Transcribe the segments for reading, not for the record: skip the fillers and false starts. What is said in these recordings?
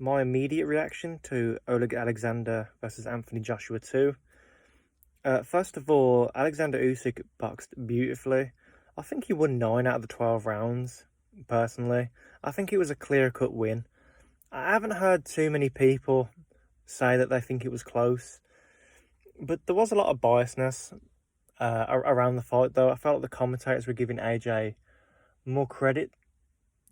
My immediate reaction to Oleg Alexander versus Anthony Joshua 2. First of all, Alexander Usyk boxed beautifully. I think he won 9 out of the 12 rounds, personally. I think it was a clear-cut win. I haven't heard too many people say that they think it was close, but there was a lot of biasness around the fight, though. I felt like the commentators were giving AJ more credit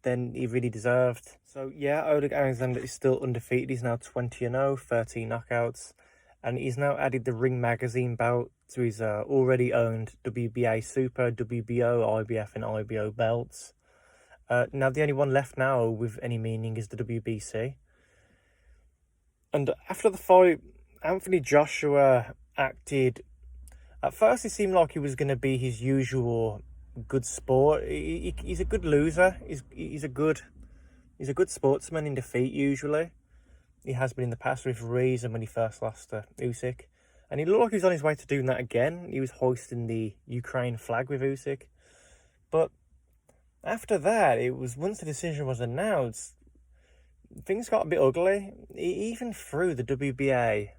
than he really deserved. So yeah, Oleg Alexander is still undefeated. He's now 20-0, 13 knockouts, and he's now added the Ring Magazine belt to his already owned WBA Super, WBO, IBF, and IBO belts. Now the only one left now with any meaning is the WBC. And after the fight, Anthony Joshua acted. At first, it seemed like he was going to be his usual good sport. He's a good loser. He's a good sportsman in defeat usually. He has been in the past with Ruiz and when he first lost to Usyk. And he looked like he was on his way to doing that again. He was hoisting the Ukraine flag with Usyk. But after that, it was once the decision was announced, things got a bit ugly. He even threw the WBA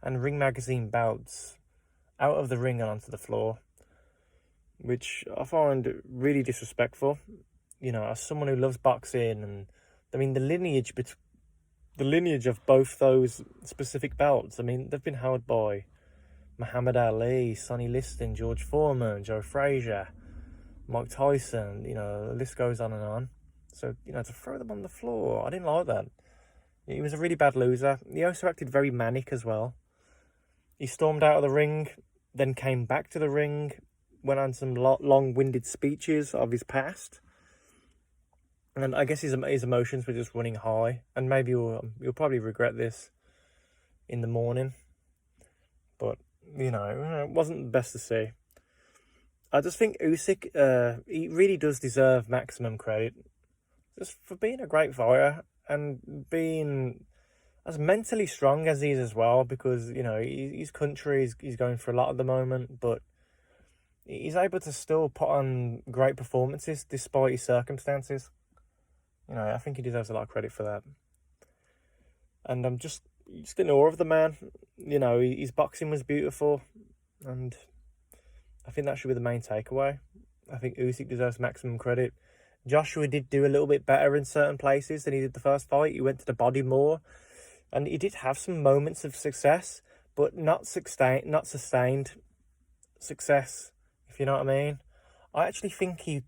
and Ring Magazine belts out of the ring and onto the floor, which I find really disrespectful. You know, as someone who loves boxing, and I mean the lineage of both those specific belts. I mean, they've been held by Muhammad Ali, Sonny Liston, George Foreman, Joe Frazier, Mike Tyson. You know, the list goes on and on. So, you know, to throw them on the floor, I didn't like that. He was a really bad loser. He also acted very manic as well. He stormed out of the ring, then came back to the ring, went on some long-winded speeches of his past. And I guess his emotions were just running high. And maybe you'll probably regret this in the morning. But, you know, it wasn't the best to see. I just think Usyk, he really does deserve maximum credit. Just for being a great fighter and being as mentally strong as he is as well. Because, you know, his country is going through a lot at the moment. But he's able to still put on great performances despite his circumstances. You know, I think he deserves a lot of credit for that. And I'm just in awe of the man. You know, his boxing was beautiful. And I think that should be the main takeaway. I think Usyk deserves maximum credit. Joshua did do a little bit better in certain places than he did the first fight. He went to the body more. And he did have some moments of success, but not sustained success, if you know what I mean. I actually think he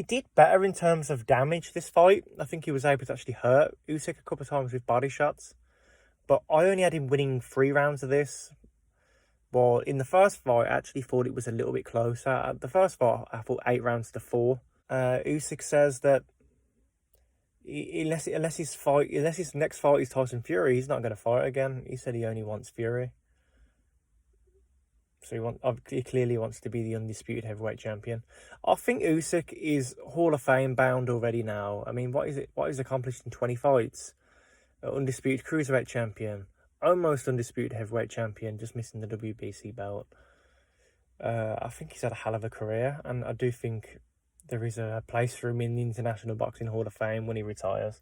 did better in terms of damage this fight. I think he was able to actually hurt Usyk a couple of times with body shots. But I only had him winning 3 rounds of this. Well, in the first fight, I actually thought it was a little bit closer. The first fight, I thought 8 rounds to 4. Usyk says that unless his next fight is Tyson Fury, he's not going to fight again. He said he only wants Fury. So he clearly wants to be the undisputed heavyweight champion. I think Usyk is Hall of Fame bound already now. I mean, what is accomplished in 20 fights? Undisputed cruiserweight champion, almost undisputed heavyweight champion, just missing the WBC belt. I think he's had a hell of a career, and I do think there is a place for him in the International Boxing Hall of Fame when he retires.